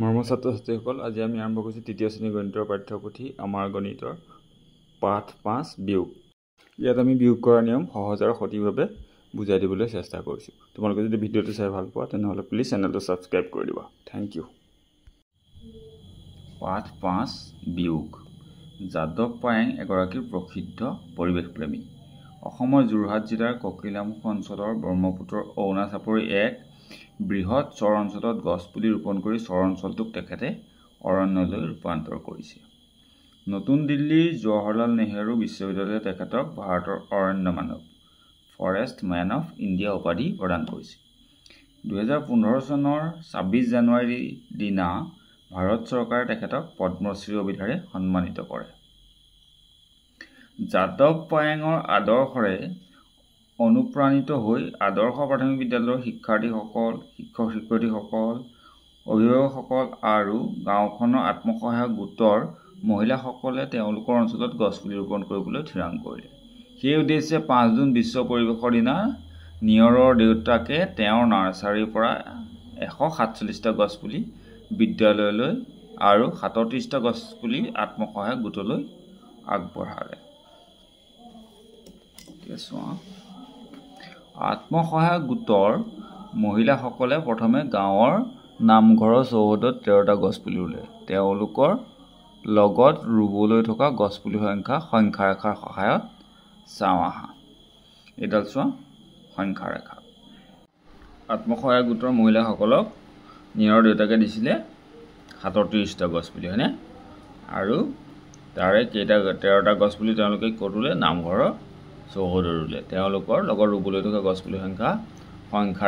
মৰমৰ ছাত্ৰ-ছাত্ৰীসকল, আজি আমি আৰম্ভ কৰিছোঁ তৃতীয় শ্ৰেণীৰ গণিতৰ পাঠ্যপুথি আমাৰ গণিতৰ পাঠ ৫ বিয়োগ। ইয়াত আমি বিয়োগ কৰা নিয়ম সহজ আৰু সঠিকভাৱে বুজাই দিবলৈ চেষ্টা কৰিছোঁ। তোমালোকে যদি ভিডিঅ'টো চাই ভাল পোৱা তেনেহ'লে প্লিজ চেনেলটো ছাবস্ক্ৰাইব কৰি দিবা। Thank you. পাঠ ৫ বিয়োগ। যাদৱ পায়েং এগৰাকী প্ৰসিদ্ধ পৰিৱেশপ্ৰেমী। অসমৰ যোৰহাট জিলাৰ ককিলামুখ অঞ্চলৰ ব্ৰহ্মপুত্ৰৰ অৰুণা চাপৰি এক বৃহৎ চৰ অঞ্চলত গছপুলি ৰোপণ কৰি চৰ অঞ্চলটোক তেখেতে অৰণ্যলৈ ৰূপান্তৰ কৰিছে। নতুন দিল্লীৰ জৱাহৰলাল নেহৰু বিশ্ববিদ্যালয়ে তেখেতক ভাৰতৰ অৰণ্য মানৱ ফৰেষ্ট মেন অফ ইণ্ডিয়া উপাধি প্ৰদান কৰিছে। 2015 চনৰ 26 জানুৱাৰীৰ দিনা ভাৰত চৰকাৰে তেখেতক পদ্মশ্ৰী অভিধাৰে সন্মানিত কৰে। যাদৱ পায়েঙৰ আদৰ্শৰে অনুপ্ৰাণিত হৈ আদৰ্শ প্ৰাথমিক বিদ্যালয়ৰ শিক্ষাৰ্থীসকল, শিক্ষক-শিক্ষয়িত্ৰীসকল, অভিভাৱকসকল আৰু গাঁওখনৰ আত্মসহায়ক গোটৰ মহিলাসকলে তেওঁলোকৰ অঞ্চলত গছপুলি ৰোপণ কৰিবলৈ থিৰাং কৰিলে। সেই উদ্দেশ্যে 5 জুন বিশ্ব পৰিৱেশৰ দিনা নিয়ৰৰ দেউতাকে তেওঁৰ নাৰ্চাৰীৰ পৰা 147টা গছপুলি বিদ্যালয়লৈ আৰু 37টা গছপুলি আত্মসহায়ক গোটলৈ আগবঢ়ালে। আত্মসহায়ক গোটৰ মহিলাসকলে প্ৰথমে গাঁৱৰ নামঘৰৰ চৌহদত 13টা গছপুলি ৰুলে। তেওঁলোকৰ লগত ৰুবলৈ থকা গছপুলিৰ সংখ্যা ৰেখাৰ সহায়ত চাওঁ আহা। এইডাল চোৱা সংখ্যা ৰেখা। আত্মসহায়ক গোটৰ মহিলাসকলক নিয়ৰৰ দেউতাকে দিছিলে 37টা গছপুলি, হয়নে? আৰু তাৰে 13টা গছপুলি তেওঁলোকে ক'ত ৰুলে? নামঘৰৰ চৌহদত ৰুলে। তেওঁলোকৰ লগত ৰুবলৈ থকা গছপুলিৰ সংখ্যা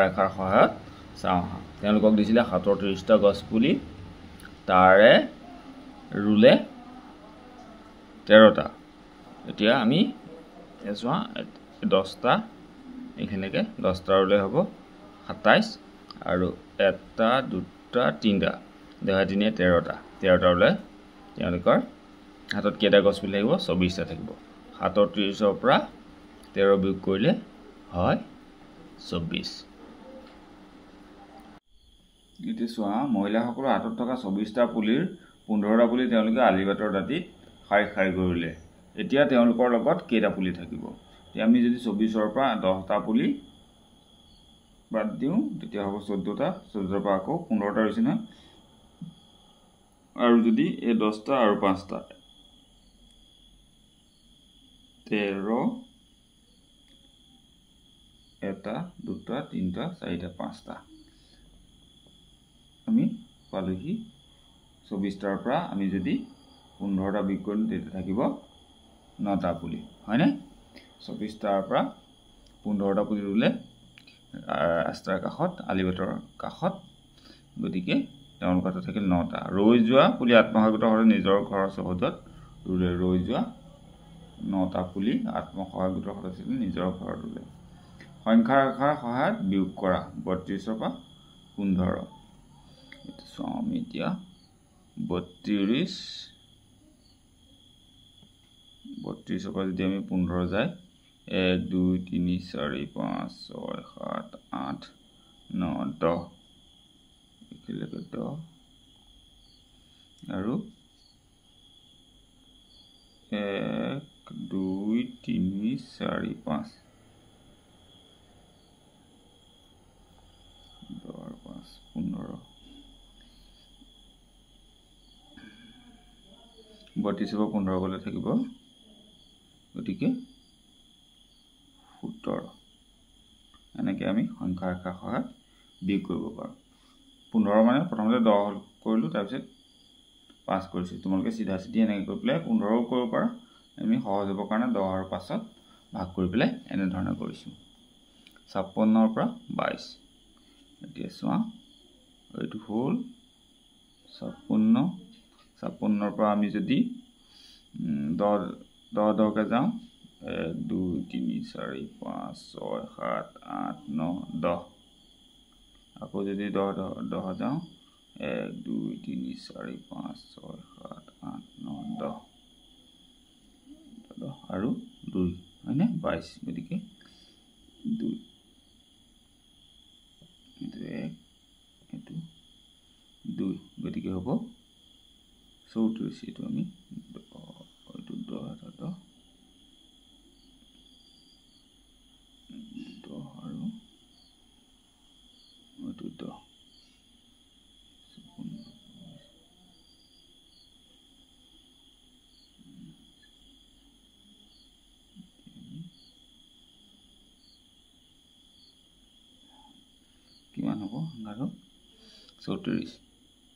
ৰেখাৰ সহায়ত চাওঁ আহা। তেওঁলোকক দিছিলে 37টা গছপুলি, তাৰে ৰুলে 13টা। এতিয়া আমি চোৱা 10টা, এইখিনিলৈকে 10টা ৰুলে হ'ব 27, আৰু 1টা 2টা 3টা, 2 3 13টা। 13টা ৰুলে তেওঁলোকৰ হাতত কেইটা গছপুলি থাকিব? 24টা থাকিব। 37ৰ পৰা 13 বিয়োগ কৰিলে হয় 24। এতিয়া চোৱা, মহিলাসকলৰ হাতত থকা 24টা পুলিৰ 15টা পুলি তেওঁলোকে আলিবাটৰ দাঁতিত শাৰী শাৰীকৈ ৰুলে। এতিয়া তেওঁলোকৰ লগত কেইটা পুলি থাকিব? এতিয়া আমি যদি 24ৰ পৰা 10টা পুলি বাদ দিওঁ তেতিয়া হ'ব 14টা। 14ৰ পৰা আকৌ 15টা ৰুইছে নহয়, আৰু যদি এই 10টা আৰু 5টা 13, 1টা 2টা 3টা 4টা 5টা আমি পালোহি। 24টাৰ পৰা আমি যদি 15টা বিয়োগ কৰিম তেতিয়া থাকিব 9টা পুলি, হয়নে? 24টাৰ পৰা 15টা পুলি ৰুলে ৰাস্তাৰ কাষত, আলিবাটৰ কাষত, গতিকে তেওঁলোকৰ হাতত থাকিল 9টা। ৰৈ যোৱা পুলি আত্মসহায়ক গোটৰ সৈতে নিজৰ ঘৰৰ চৌহদত ৰুলে। ৰৈ যোৱা 9টা পুলি আত্মসহায়ক গোটৰ সদস্যই নিজৰ ঘৰত ৰুলে। সংখ্যা ৰেখাৰ সহায়ত বিয়োগ কৰা 32ৰ পৰা 15। চাওঁ আমি এতিয়া 32ৰ পৰা যদি আমি 15 যায়, 1 2 3 4 5 6 7 8 9 10, এইখিনিলৈকে 10, আৰু 1 2 3 4 5, 10 5 15। 32ৰ পৰা 15 গ'লে থাকিব গতিকে 17। এনেকৈ আমি সংখ্যা ৰেখাৰ সহায়ত বিয়োগ কৰিব পাৰোঁ। 15 মানে প্ৰথমতে 10 কৰিলোঁ, তাৰপিছত 5 কৰিছোঁ। তোমালোকে চিধা চিধি এনেকৈ কৰি পেলাই 15ও কৰিব পাৰা। আমি সহজ হ'বৰ কাৰণে 10 আৰু 5ত ভাগ কৰি পেলাই এনেধৰণে কৰিছোঁ। 56ৰ পৰা 22। এতিয়া চোৱা, এইটো হ'ল 56। 56ৰ পৰা আমি যদি 10কে যাওঁ, 1 2 3 4 5 6 7 8 9 10। আকৌ যদি 10 যাওঁ, 1 2 3 4 5 6 7 8 9 10 আৰু 2, হয়নে? 22। গতিকে 2, এইটো 1, এইটো 2, 2 গতিকে হ'ব 34 এইটো আমি 10 আৰু এইটো 10 কিমান হ'ব আৰু 34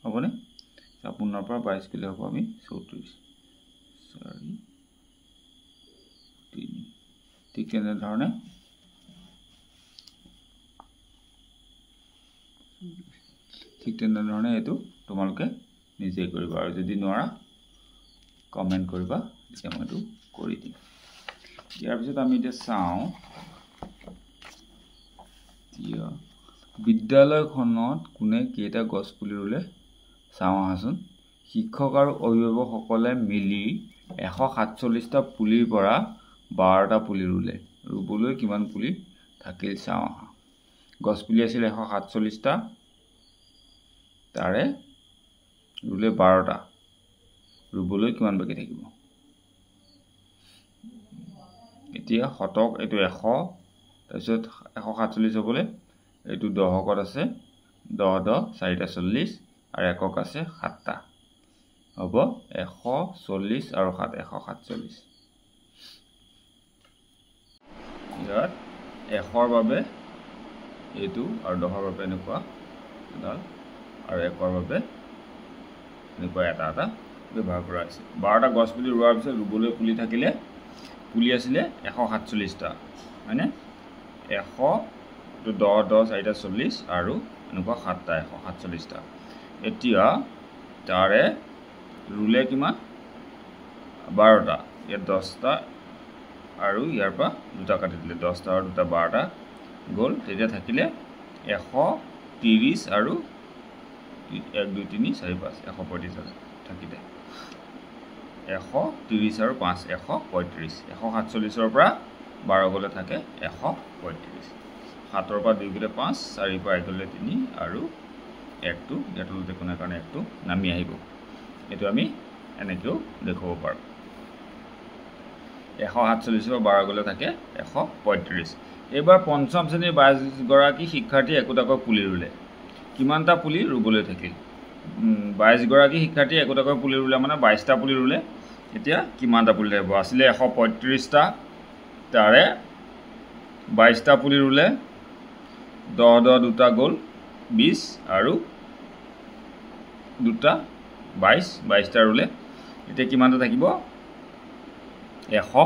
হ'বনে পুনৰ পৰা 22 কিলো হ'ব আমি 34 4 3 ঠিক তেনেধৰণে এইটো তোমালোকে নিজে কৰিবা আৰু যদি নোৱাৰা কমেন্ট কৰিবা তেতিয়া মই এইটো কৰি দিম ইয়াৰ পিছত আমি এতিয়া চাওঁ বিদ্যালয়খনত কোনে কেইটা গছ পুলি ৰুলে চাওঁ আহাচোন শিক্ষক আৰু অভিভাৱকসকলে মিলি 147টা পুলিৰ পৰা 12টা পুলি ৰুলে ৰুবলৈ কিমান পুলি থাকিল চাওঁ আহা গছ পুলি আছিল 147টা তাৰে ৰুলে 12টা ৰুবলৈ কিমান বাকি থাকিব এতিয়া শতক এইটো 100 তাৰপিছত 147 হ'বলে এইটো দহকত আছে 10 10 4টা 40 আৰু একক আছে 7টা হ'ব 140 আৰু 7 147 ইয়াত 100ৰ বাবে এইটো আৰু 10ৰ বাবে এনেকুৱা এডাল আৰু 1ৰ বাবে এনেকুৱা এটা ব্যৱহাৰ কৰা হৈছে 12টা গছ পুলি ৰোৱাৰ পিছত ৰুবলৈ পুলি থাকিলে পুলি আছিলে 147টা হয়নে 100 তো 10 10 4টা 40 আৰু এনেকুৱা 7টা 147টা এতিয়া তাৰে ৰুলে কিমান 12টা ইয়াত 10টা আৰু ইয়াৰ পৰা দুটা কাটি দিলে 10টা আৰু দুটা 12টা গ'ল তেতিয়া থাকিলে 130 আৰু 1 2 3 4 5 135 থাকিলে 130 আৰু 5 135 147ৰ পৰা 12 গ'লে থাকে 135 7ৰ পৰা 2 গ'লে 5 4ৰ পৰা 1 গ'লে 3 আৰু 1টো ইয়াত তলতে কোনে কাৰণে 1টো নামি আহিব এটো আমি এনেকেও দেখাব পাৰো 147 পৰা 12 গ'লে থাকে 135 এবাৰ পঞ্চম শ্ৰেণীৰ 22 গৰাকী শিক্ষাৰ্থী একোটাকৈ পুলি ৰুলে কিমানটা পুলি ৰুবলৈ থাকিল 22 গৰাকী শিক্ষাৰ্থী একোটাকৈ পুলি ৰুলে মানে 22টা পুলি ৰুলে এতিয়া কিমানটা পুলি থাকিব আছিল 135টা তাৰে 22টা পুলি ৰুলে 10 10 দুটা গ'ল 20 আৰু দুটা 22টা ৰুলে এতিয়া কিমানটা থাকিব 100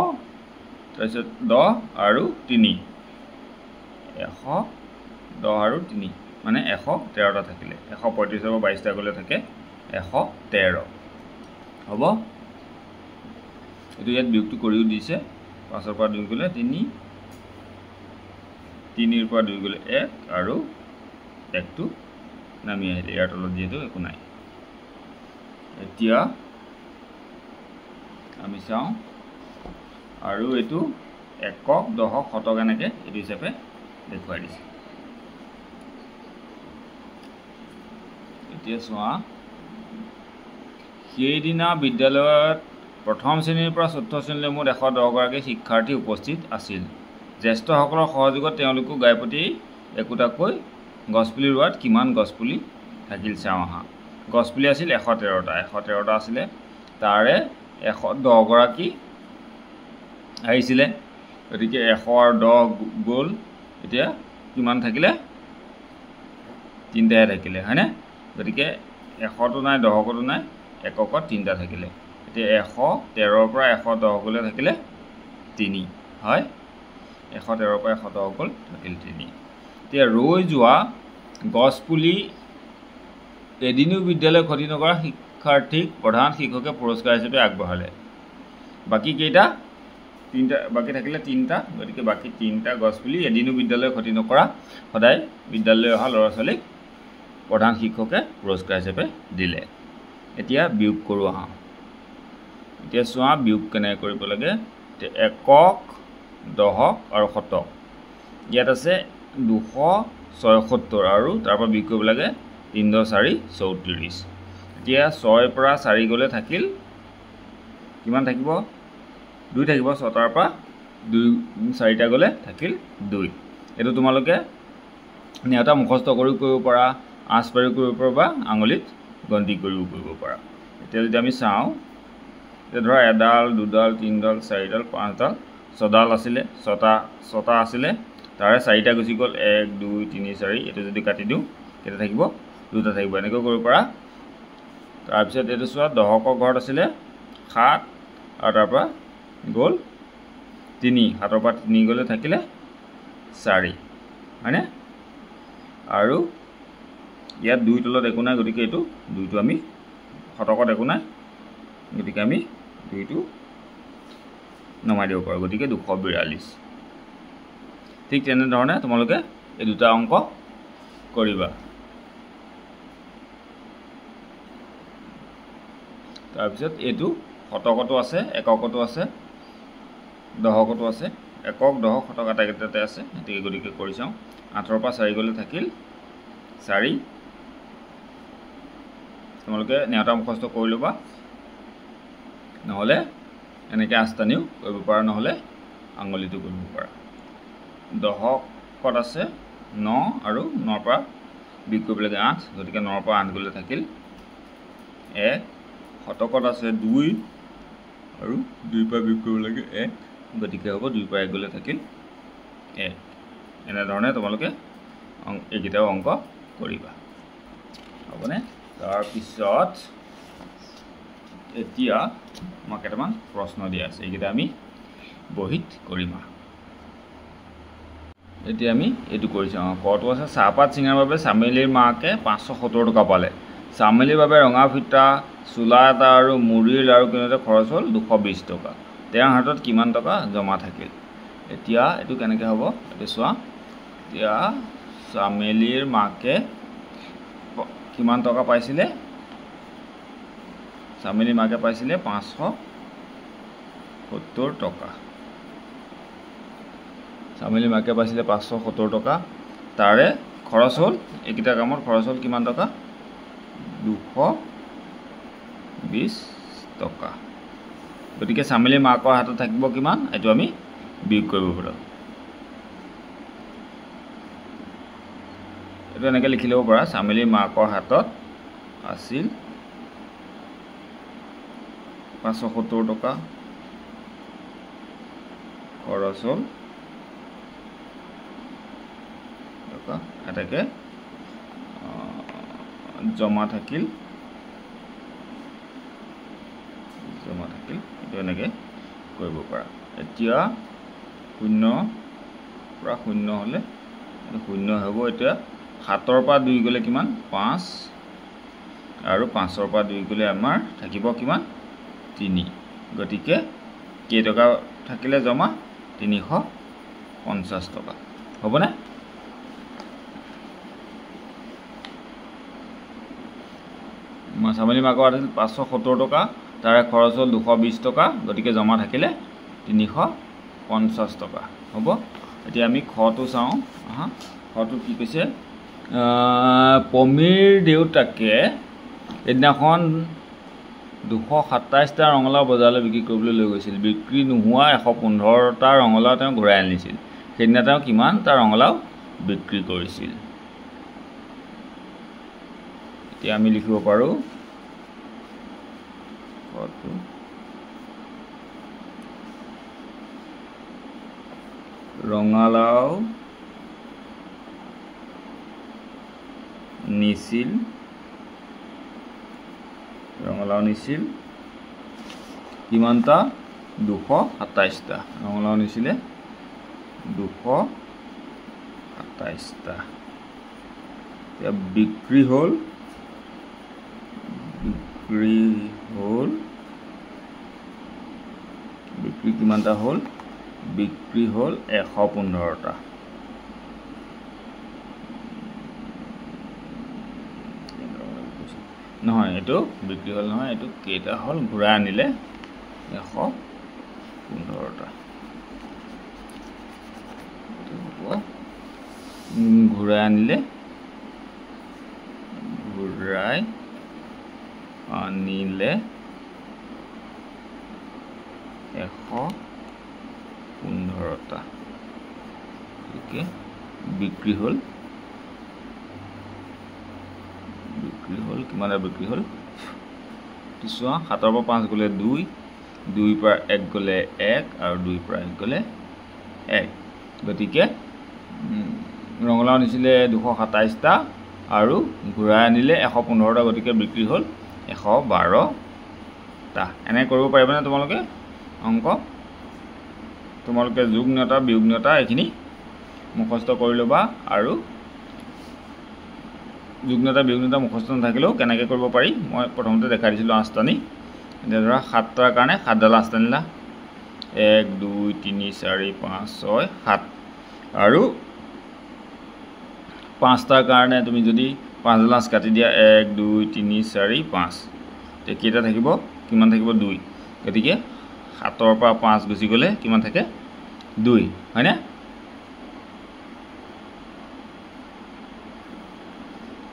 তাৰপিছত 10 আৰু 3 100 10 আৰু 3 মানে 113টা থাকিলে 135 পৰা 22টা গ'লে থাকে 113 হ'ব এটো ইয়াত বিয়োগটো কৰিও দিছে 5ৰ পৰা 2 গ'লে 3 3ৰ পৰা 2 গ'লে 1 আৰু 1টো নামি আহিলে ইয়াৰ তলত যেটো একো নাই এতিয়া আমি চাওঁ আৰু এটো একক দহক শতক এনেকে এটো হিচাপে দেখুৱাই দিছে এতিয়া চোৱা সেইদিনা বিদ্যালয়ত প্ৰথম শ্ৰেণীৰ পৰা চতুৰ্থ শ্ৰেণীলৈ মুঠ 110 গৰাকী শিক্ষাৰ্থী উপস্থিত আছিল জ্যেষ্ঠসকলৰ সহযোগত তেওঁলোকো গায়পতি একোটাকৈ গছপুলি ৰোৱাত কিমান গছপুলি থাকিল চাওঁ আহা গছপুলি আছিল 113টা আছিল তাৰে 110 গৰাকী আহিছিলে গতিকে 100 আৰু 10 গ'ল এতিয়া কিমান থাকিলে তিনটাহে থাকিলে হয়নে গতিকে 100টো নাই 10টো নাই এককত তিনটা থাকিলে এতিয়া 113ৰ পৰা 110 গ'লে থাকিলে 3 হয় 113ৰ পৰা 110 গ'ল থাকিল 3 এতিয়া ৰৈ যোৱা গছপুলি এদিনো বিদ্যালয় ক্ষতি নকৰা শিক্ষাৰ্থীক প্ৰধান শিক্ষকে পুৰস্কাৰ হিচাপে আগবঢ়ালে বাকি কেইটা তিনটা বাকি থাকিলে তিনটা গতিকে বাকি তিনটা গছপুলি এদিনো বিদ্যালয় ক্ষতি নকৰা সদায় বিদ্যালয় অহা ল'ৰা ছোৱালীক প্ৰধান শিক্ষকে পুৰস্কাৰ হিচাপে দিলে এতিয়া বিয়োগ কৰো আহা এতিয়া চোৱা বিয়োগ কেনে কৰিব লাগে একক দহক আৰু শতক ইয়াত আছে 276 আৰু তাৰ পৰা বিয়োগ কৰিব লাগে 3 × 4 34 এতিয়া 6 পৰা 4 গ'লে থাকিল কিমান থাকিব 2 থাকিব 6টাৰ পৰা 2 4টা গ'লে থাকিল 2 এটো তোমালোকে নেওতা মুখস্থ কৰি কৰিব পাৰা আঁচ পাৰি কৰিব পাৰা বা আঙুলিত গন্তি কৰিও কৰিব পাৰা এতিয়া যদি আমি চাওঁ এতিয়া ধৰা এডাল দুডাল তিনডাল চাৰিডাল পাঁচডাল ছডাল আছিলে ছটা আছিলে তাৰে 4টা গুচি গ'ল 1 2 3 4 এটো যদি কাটি দিওঁ কেটা থাকিব 2টা থাকিব এনেকৈ কৰিব পাৰা তাৰ পিছত এটো চোৱা দহকৰ ঘৰত আছিলে 7 আৰু তাৰ পৰা গ'ল 3 7ৰ পৰা 3 গ'লে থাকিলে 4 হয়নে আৰু ইয়াত 2 তলত একো নাই গতিকে এটো 2টো আমি শতকত একো নাই গতিকে আমি 2টো নমাই দিব পাৰো গতিকে 242 ঠিক তেনে ধৰণে তোমালোকে এই দুটা অংক কৰিবা তাৰ পিছত এটো শতকতো আছে এককতো আছে দহকতো আছে একক দহক শতক আটাইকেইটাতে আছে এতিকে গতিকে কৰি চাওঁ 8ৰ পৰা 4 গ'লে থাকিল 4 তোমালোকে নেওতা মুখস্থ কৰি লবা নহলে এনেকৈ আস্তানিও কৰিব পাৰা নহলে আঙুলিটো কৰিব পাৰা দহকত আছে 9 আৰু 9ৰ পৰা বিগ কৰিব লাগে 8 গতিকে 9ৰ পৰা 8 গ'লে থাকিল 1 শতকত আছে 2 আৰু 2 পৰা বিগ কৰিব লাগে 1 গতিকে হ'ব 2 পৰা 1 গ'লে থাকিল 1 এনে ধৰণে তোমালোকে এইকেইটাও অংক কৰিবা হ'বনে তাৰ পিছত এতিয়া মই কেইটামান প্ৰশ্ন দিয়া আছে এইকেইটা আমি বহিত কৰিম এতিয়া আমি এইটো কৰি চাওঁ কটো আছে চাহপাত চিঙাৰ বাবে চামেলিৰ মাকে 570 টকা পালে চামেলিৰ বাবে ৰঙা ফিটা চুলা এটা আৰু মুড়িৰ লাৰু কিনোতে খৰচ হ'ল 220 টকা তেওঁৰ হাতত কিমান টকা জমা থাকিল এতিয়া এটো কেনেকৈ হ'ব এটো চোৱা এতিয়া চামেলিৰ মাকে কিমান টকা পাইছিলে চামেলিৰ মাকে পাইছিলে 570 টকা চামেলিৰ মাকে পাইছিলে 570 টকা তাৰে খৰচ হ'ল এইকিটা কামত খৰচ হ'ল কিমান টকা 220 টকা গতিকে চামেলিৰ মাকৰ হাতত থাকিব কিমান এটো আমি বিয়োগ কৰিব পাৰো এটো এনেকৈ লিখি ল'ব পাৰা চামেলিৰ মাকৰ হাতত আছিল 570 টকা খৰচ হ'ল টকা এটাকে জমা থাকিল এটো এনেকৈ কৰিব পাৰা এতিয়া 0 পৰা 0 হ'লে 0 হ'ব এতিয়া 7ৰ পৰা 2 গ'লে কিমান 5 আৰু 5ৰ পৰা 2 গ'লে আমাৰ থাকিব কিমান 3 গতিকে কেই টকা থাকিলে জমা 350 টকা হ'বনে চামেলিৰ মাকৰ আছিল 570 টকা তাৰে খৰচ হ'ল 220 টকা গতিকে জমা থাকিলে 350 টকা হ'ব এতিয়া আমি খটো চাওঁ খটো কি কৈছে পমীৰ দেউতাকে এদিনাখন 227টা ৰঙালাও বজাৰলৈ বিক্ৰী কৰিবলৈ লৈ গৈছিল বিক্ৰী নোহোৱা 115টা ৰঙালাও তেওঁ ঘূৰাই আনিছিল সেইদিনা তেওঁ কিমানটা ৰঙালাও বিক্ৰী কৰিছিল এতিয়া আমি লিখিব পাৰো ৰঙালাও নিছিল কিমানটা 227টা ৰঙালাও নিছিলে 227টা এতিয়া বিক্ৰী হ'ল বিক্ৰী কিমানটা হ'ল বিক্ৰী হ'ল 115টা নহয় এটো বিক্ৰী হ'ল নহয় এটো কেইটা হ'ল ঘূৰাই আনিলে 115টা ঘূৰাই আনিলে ঘূৰাই আনিলে 115টা বিক্ৰী হ'ল কিমানে বিক্ৰী হ'ল চোৱা 7 পৰা 5 গ'লে 2 2 পৰা 1 গ'লে 1 আৰু 2 পৰা 1 গ'লে 1 গতিকে ৰঙালাও নিছিলে 227টা আৰু ঘূৰাই আনিলে 115টা গতিকে বিক্ৰী হ'ল 112টা এনে কৰিব পাৰিবানে তোমালোকে অংক তোমালোকে যোগনীয়তা বিয়োগনীয়তা এইখিনি মুখস্থ কৰি ল'বা আৰু যোগনীয়তা বিয়োগনীয়তা মুখস্থ নাথাকিলেও কেনেকৈ কৰিব পাৰি মই প্ৰথমতে দেখাই দিছিলোঁ 8টানি এতিয়া ধৰা 7টাৰ কাৰণে 7ডাল 8 টানিলা 1 2 3 4 5 6 7 আৰু 5টাৰ কাৰণে তুমি যদি 5ডাল 8 কাটি দিয়া 1 2 3 4 5 তে কেইটা থাকিব কিমান থাকিব 2 গতিকে 7ৰ পৰা 5 গুচি গ'লে কিমান থাকে 2 হয়নে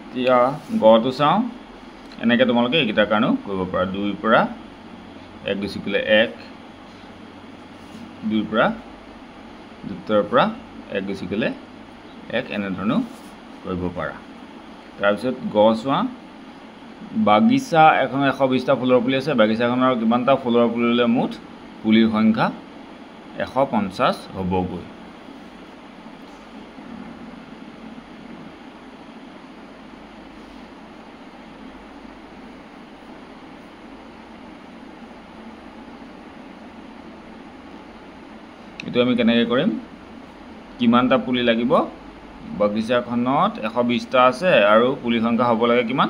এতিয়া গটো চাওঁ এনেকৈ তোমালোকে এইকেইটাৰ কাৰণেও কৰিব পাৰা 2 পৰা 1 গুচি গ'লে 1 2 পৰা 2ৰ পৰা 1 গুচি গ'লে 1 এনেধৰণেও কৰিব পাৰা তাৰপিছত গ চোৱা বাগিচা এখন 120টা ফুলৰ পুলি আছে বাগিচাখনৰ কিমানটা ফুলৰ পুলি হ'লে মুঠ পুলিৰ সংখ্যা 150 হ'বগৈ এইটো আমি কেনেকৈ কৰিম কিমানটা পুলি লাগিব বাগিচাখনত 120টা আছে আৰু পুলি সংখ্যা হ'ব লাগে কিমান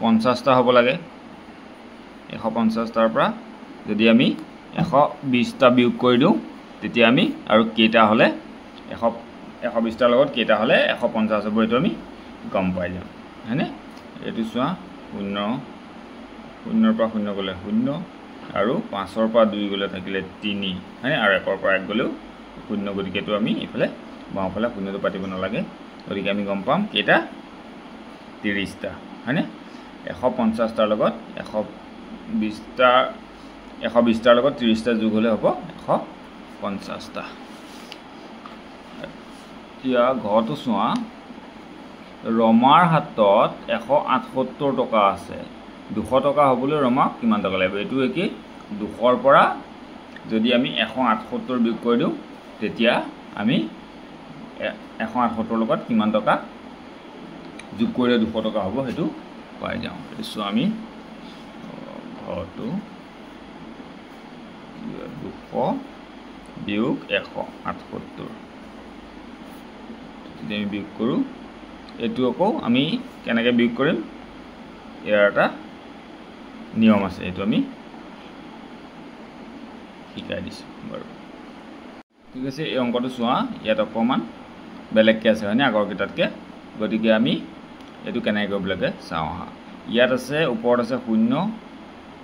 150টা হ'ব লাগে 150টাৰ পৰা যদি আমি 120টা বিয়োগ কৰি দিওঁ তেতিয়া আমি আৰু কেইটা হ'লে 120টাৰ লগত কেইটা হ'লে 150 হ'ব এইটো আমি গম পাই যাম হয়নে এইটো চোৱা 0 0ৰ পৰা 0 গ'লে 0 আৰু 5ৰ পৰা 2 গ'লে থাকিলে 3 হয়নে আৰু 1ৰ পৰা 1 গ'লেও 0 গতিকেটো আমি এইফালে বাওঁফালে 0টো পাতিব নালাগে গতিকে আমি গম পাম কেইটা 30টা হয়নে 150টাৰ লগত 120টাৰ লগত 30টা যোগ হ'লে হ'ব 150টা এতিয়া ঘৰটো চোৱা ৰমাৰ হাতত 178 টকা আছে 200 টকা হ'বলৈ ৰমাক কিমান টকা লাগিব এইটো একেই 200ৰ পৰা যদি আমি 178 বিয়োগ কৰি দিওঁ তেতিয়া আমি 178ৰ লগত কিমান টকা যোগ কৰিলে 200 টকা হ'ব সেইটো পাই যাওঁ এইটো চোৱা আমি ঘৰটো 200 বিয়োগ 178 যদি আমি বিয়োগ কৰোঁ এইটো আকৌ আমি কেনেকৈ বিয়োগ কৰিম ইয়াৰ এটা নিয়ম আছে এইটো আমি শিকাই দিছোঁ বাৰু ঠিক আছে এই অংকটো চোৱা ইয়াত অকণমান বেলেগকৈ আছে হয়নে আগৰ কেইটাতকৈ গতিকে আমি এইটো কেনেকৈ কৰিব লাগে চাওঁ আহা ইয়াত আছে ওপৰত আছে 0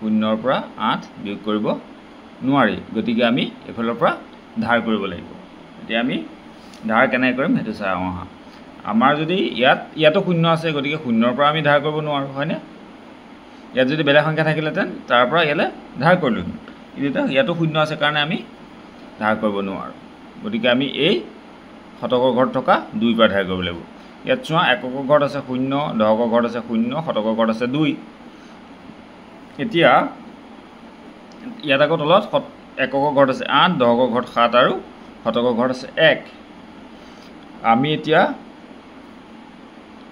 0ৰ পৰা 8 বিয়োগ কৰিব নোৱাৰি গতিকে আমি এইফালৰ পৰা ধাৰ কৰিব লাগিব এতিয়া আমি ধাৰ কেনেকৈ কৰিম সেইটো চাওঁ আহা আমাৰ যদি ইয়াতো 0 আছে গতিকে 0ৰ পৰা আমি ধাৰ কৰিব নোৱাৰোঁ হয়নে ইয়াত যদি বেলেগ সংখ্যা থাকিলেহেঁতেন তাৰ পৰা ইয়ালৈ ধাৰ কৰিলোঁ কিন্তু ইয়াতো 0 আছে কাৰণে আমি ধাৰ কৰিব নোৱাৰোঁ গতিকে আমি এই শতকৰ ঘৰত থকা 2 পৰা ধাৰ কৰিব লাগিব ইয়াত চোৱা একৰ ঘৰত আছে 0 দশকৰ ঘৰত আছে 0 শতকৰ ঘৰত আছে 2 এতিয়া ইয়াত আকৌ তলত একৰ ঘৰত আছে 8 দশকৰ ঘৰত 7 আৰু শতকৰ ঘৰত আছে 1 আমি এতিয়া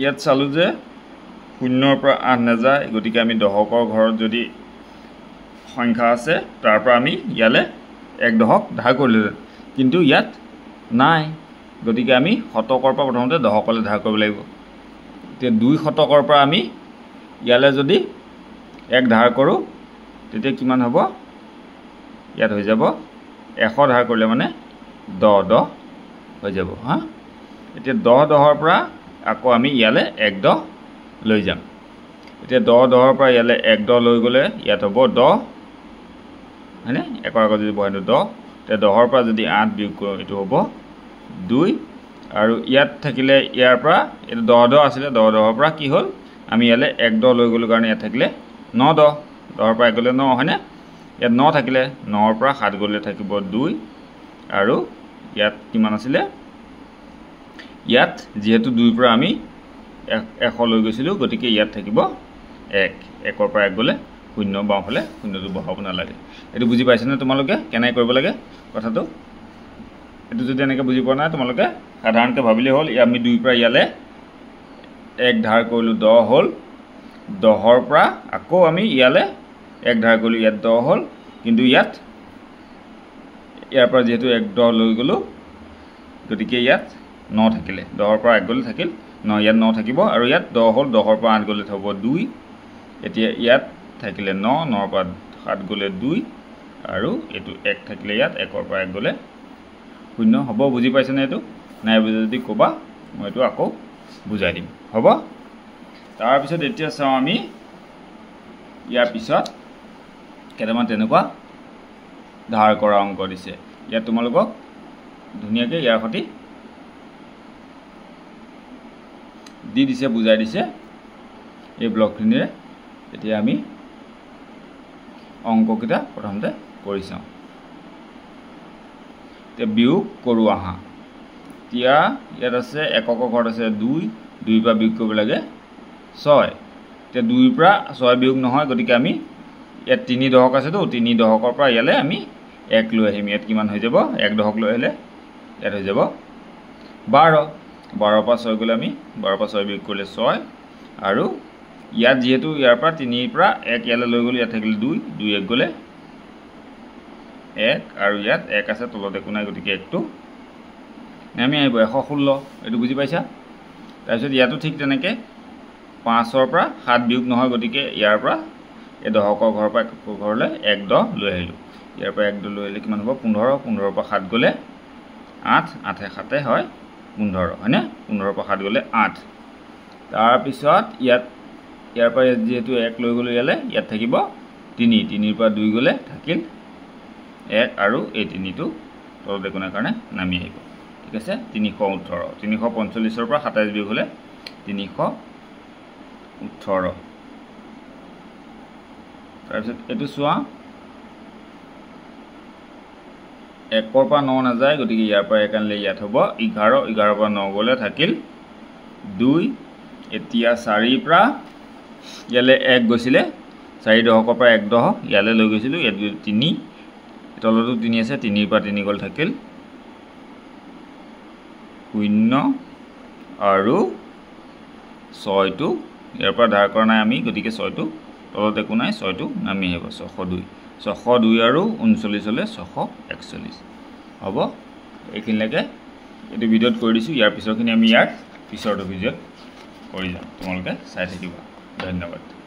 ইয়াত চালোঁ যে 0ৰ পৰা 8 নাযায় গতিকে আমি দশকৰ ঘৰত যদি সংখ্যা আছে তাৰ পৰা আমি ইয়ালৈ 1 দশক ধাৰ কৰিলোঁ কিন্তু ইয়াত নাই গতিকে আমি শতকৰ পৰা প্ৰথমতে দশকলৈ ধাৰ কৰিব লাগিব এতিয়া 2 শতকৰ পৰা আমি ইয়ালৈ যদি 1 ধাৰ কৰোঁ তেতিয়া কিমান হ'ব ইয়াত হৈ যাব 100 ধাৰ কৰিলে মানে 10 হৈ যাব হা এতিয়া 10ৰ পৰা আকৌ আমি ইয়ালৈ 1 10 লৈ যাম এতিয়া 10ৰ পৰা ইয়ালৈ 1 10 লৈ গ'লে ইয়াত হ'ব 10 হয়নে একৰ আগত যদি বহাই দিওঁ 10 তেতিয়া 10ৰ পৰা যদি 8 বিয়োগ কৰোঁ এইটো হ'ব 2 আৰু ইয়াত থাকিলে ইয়াৰ পৰা এইটো 10 10 আছিলে 10 10ৰ পৰা কি হ'ল আমি ইয়ালে 1 10 লৈ গ'লো কাৰণে ইয়াত থাকিলে 9 10 10ৰ পৰা 1 গ'লে 9 হয়নে ইয়াত 9 থাকিলে 9ৰ পৰা 7 গ'লে থাকিব 2 আৰু ইয়াত কিমান আছিলে ইয়াত যেহেতু 2ৰ পৰা আমি 100 লৈ গৈছিলো গতিকে ইয়াত থাকিব 1 1ৰ পৰা 1 গ'লে 0 বাওঁফালে 0টো বহাব নালাগে এটো বুজি পাইছনে তোমালোকে কেনেকৈ কৰিব লাগে কথাটো এটো যদি এনেকৈ বুজি পোৱা নাই তোমালোকে সাধাৰণতে ভাবিলে হ'ল আমি 2 পৰা ইয়ালে 1 ধাৰ কৰিলো 10 হ'ল 10ৰ পৰা আকৌ আমি ইয়ালে 1 ধাৰ কৰিলো ইয়াত 10 হ'ল কিন্তু ইয়াত ইয়াৰ পৰা যেহেতু 1 10 লৈ গ'লো গতিকে ইয়াত 9 থাকিলে 10ৰ পৰা 1 গ'লে থাকিল 9 ইয়াত 9 থাকিব আৰু ইয়াত 10 হ'ল 10ৰ পৰা 8 গ'লে থাকিব 2 এতিয়া ইয়াত থাকিলে 9 9ৰ পৰা 7 গ'লে 2 আৰু এটো 1 থাকিলে ইয়াত 1ৰ পৰা 1 গ'লে 0 হ'ব বুজি পাইছনে এটো নাই বুজি যদি কবা মই এটো আকৌ বুজাই দিম হ'ব তাৰ পিছত এতিয়া চাও আমি ইয়াৰ পিছত কেটামান তেনেকুৱা ধাৰ কৰা অংক দিছে ইয়াত তোমালোকক ধুনিয়াকৈ ইয়াৰ সতি দি দিছে বুজাই দিছে এই ব্লকখিনিৰে এতিয়া আমি অংককিটা প্ৰথমতে কৰি চাওঁ তে বিয়োগ কৰো আহা এতিয়া ইয়াত আছে এককৰ ঘৰত আছে 2 2 পৰা বিয়োগ কৰিব লাগে 6 তে 2 পৰা 6 বিয়োগ নহয় গতিকে আমি ইয়াত 3 দশক আছে তো 3 দশকৰ পৰা ইয়ালে আমি 1 লৈ আহিম ইয়াত কিমান হৈ যাব 1 দশক লৈ আহিলে ইয়াত হৈ যাব 12 12 পৰা 6 গ'লে আমি 12 পৰা 6 বিয়োগ কৰিলে 6 আৰু ইয়াত যেহেতু ইয়াৰ পৰা 3 পৰা 1 ইয়ালে লৈ গ'লো ইয়াত থাকিলে 2 2 1 গ'লে 1 আৰু ইয়াত 1 আছে তলত একো নাই গতিকে 1 টো আমি আহিব 116 এটো বুজি পাইছা তাৰ পিছত ইয়াতো ঠিক তেনেকৈ 5ৰ পৰা 7 বিয়োগ নহয় গতিকে ইয়াৰ পৰা এই দশকৰ ঘৰৰ পৰা এককৰ ঘৰলৈ 1 10 লৈ আহিলো ইয়াৰ পৰা 1 10 লৈ আহিলে কিমান হ'ব 15 15ৰ পৰা 7 গ'লে 8 8 7 হয় 15 হয়নে 15ৰ পৰা 7 গ'লে 8 তাৰ পিছত ইয়াৰ পৰা যেহেতু 1 লৈ গ'লো ইয়ালে ইয়াত থাকিব 3 3ৰ পৰা 2 গ'লে থাকিল 1 আৰু এই 3টো তলত একোনা কাৰণে নামি আহিব ঠিক আছে 318 345ৰ পৰা 27 বিয়োগ হ'লে 318 তাৰপিছত এটো চোৱা 1ৰ পৰা 9 নাযায় গতিকে ইয়াৰ পৰা 1 আনিলে ইয়াত হ'ব 11 11ৰ পৰা 9 গ'লে থাকিল 2 এতিয়া 4ৰ পৰা ইয়ালে 1 গৈছিলে 4 দশকৰ পৰা 1 দশক ইয়ালে লৈ গৈছিলো ইয়াত 3 তলতো 3 আছে 3ৰ পৰা 3 গ'ল থাকিল 0 আৰু 6টো ইয়াৰ পৰা ধাৰ কৰা নাই আমি গতিকে 6টো তলত একো নাই 6টো নামি আহিব 602 আৰু 39 হলে 641 হ'ব এইখিনিলৈকে এটো ভিডিঅ'ত কৰি দিছো ইয়াৰ পিছৰখিনি আমি ইয়াৰ পিছৰটো ভিডিঅ'ত কৰি যাম তোমালোকে চাই থাকিবা ধন্যবাদ